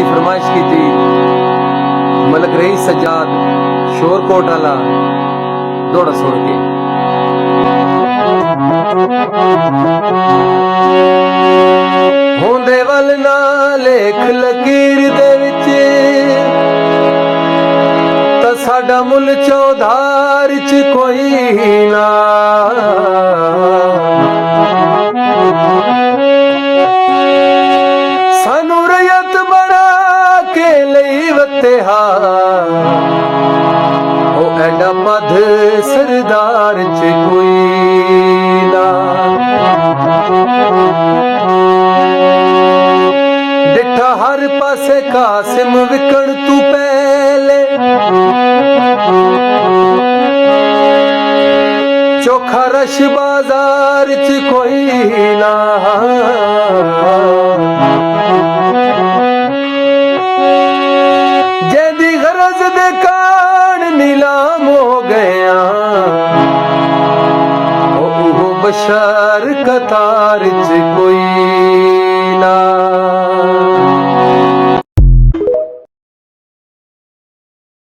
दी फरमाइश की थी। मलक रही सज्जाद शोरकोट वाला दौड़ा सुन के होंदे वल ना लेख लकीर दे विच ता साडा मुल चौधार च कोई ना सानू रयत बना के लई वत्तेहा ओ एडा पद सरदार च कोई ना डिठा हर पासे कासिम विकण तू पहले चोखा रश बाजार च कोई ना जेदी गरज दे कान नीलाम हो गया ओ बशर कतार च कोई